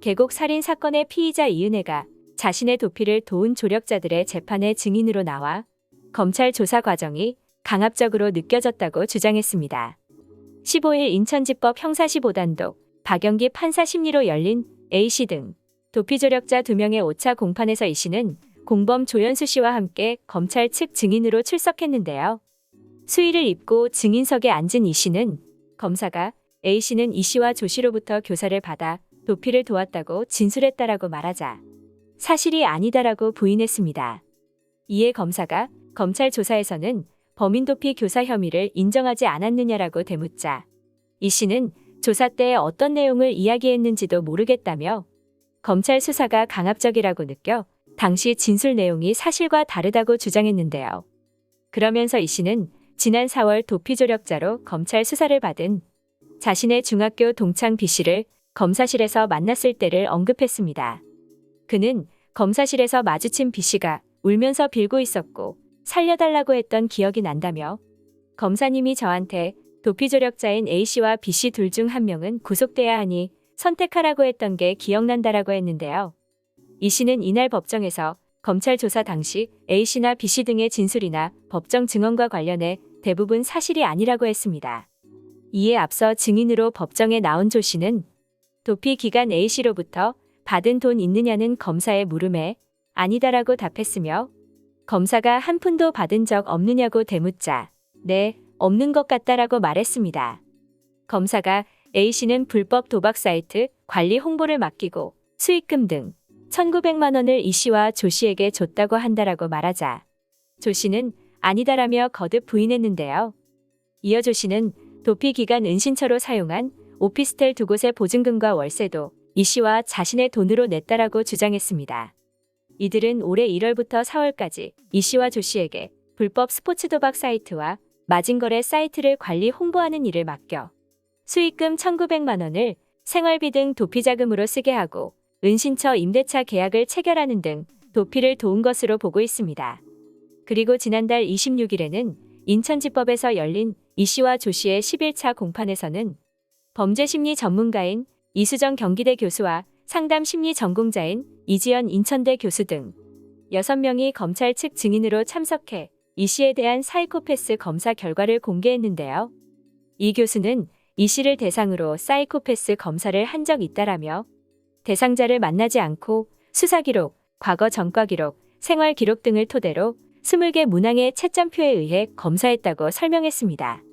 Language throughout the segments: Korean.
계곡 살인 사건의 피의자 이은혜가 자신의 도피를 도운 조력자들의 재판의 증인으로 나와 검찰 조사 과정이 강압적으로 느껴졌다고 주장했습니다. 15일 인천지법 형사 15단독 박영기 판사 심리로 열린 A씨 등 도피 조력자 2명의 5차 공판에서 E씨는 공범 조연수 씨와 함께 검찰 측 증인으로 출석했는데요. 수의를 입고 증인석에 앉은 E씨는 검사가 A씨는 E씨와 조씨로부터 교사를 받아 도피를 도왔다고 진술했다라고 말하자 사실이 아니다라고 부인했습니다. 이에 검사가 검찰 조사에서는 범인 도피 교사 혐의를 인정하지 않았느냐라고 되묻자 E씨는 조사 때 어떤 내용을 이야기했는지도 모르겠다며 검찰 수사가 강압적이라고 느껴 당시 진술 내용이 사실과 다르다고 주장했는데요. 그러면서 E씨는 지난 4월 도피 조력자로 검찰 수사를 받은 자신의 중학교 동창 B씨를 검사실에서 만났을 때를 언급했습니다. 그는 검사실에서 마주친 B씨가 울면서 빌고 있었고 살려달라고 했던 기억이 난다며 검사님이 저한테 도피 조력자인 A씨와 B씨 둘 중 한 명은 구속돼야 하니 선택하라고 했던 게 기억난다라고 했는데요. E씨는 이날 법정에서 검찰 조사 당시 A씨나 B씨 등의 진술이나 법정 증언과 관련해 대부분 사실이 아니라고 했습니다. 이에 앞서 증인으로 법정에 나온 조씨는 도피 기간 A씨로부터 받은 돈 있느냐는 검사의 물음에 아니다라고 답했으며 검사가 한 푼도 받은 적 없느냐고 되묻자 네, 없는 것 같다라고 말했습니다. 검사가 A씨는 불법 도박 사이트 관리 홍보를 맡기고 수익금 등 1,900만 원을 E씨와 조씨에게 줬다고 한다라고 말하자 조씨는 아니다라며 거듭 부인했는데요. 이어 조씨는 도피 기간 은신처로 사용한 오피스텔 2곳의 보증금과 월세도 E씨와 자신의 돈으로 냈다라고 주장했습니다. 이들은 올해 1월부터 4월까지 E씨와 조씨에게 불법 스포츠 도박 사이트와 마진거래 사이트를 관리 홍보하는 일을 맡겨 수익금 1,900만 원을 생활비 등 도피 자금으로 쓰게 하고 은신처 임대차 계약을 체결하는 등 도피를 도운 것으로 보고 있습니다. 그리고 지난달 26일에는 인천지법에서 열린 E씨와 조씨의 11차 공판에서는 범죄심리 전문가인 이수정 경기대 교수와 상담심리 전공자인 이지연 인천대 교수 등 6명이 검찰 측 증인으로 참석해 E씨에 대한 사이코패스 검사 결과를 공개했는데요. 이 교수는 E씨를 대상으로 사이코패스 검사를 한 적 있다라며 대상자를 만나지 않고 수사기록, 과거 전과 기록, 생활 기록 등을 토대로 20개 문항의 채점표에 의해 검사했다고 설명했습니다.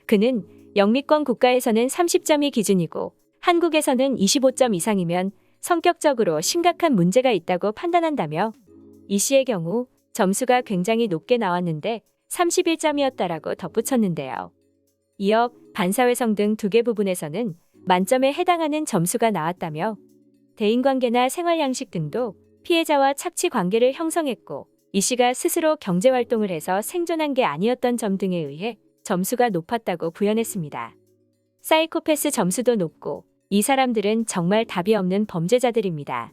그는 영미권 국가에서는 30점이 기준이고 한국에서는 25점 이상이면 성격적으로 심각한 문제가 있다고 판단한다며 E씨의 경우 점수가 굉장히 높게 나왔는데 31점이었다라고 덧붙였는데요. 이어 반사회성 등 2개 부분에서는 만점에 해당하는 점수가 나왔다며 대인관계나 생활양식 등도 피해자와 착취 관계를 형성했고 E씨가 스스로 경제활동을 해서 생존한 게 아니었던 점 등에 의해 점수가 높았다고 부연했습니다. 사이코패스 점수도 높고 이 사람들은 정말 답이 없는 범죄자들입니다.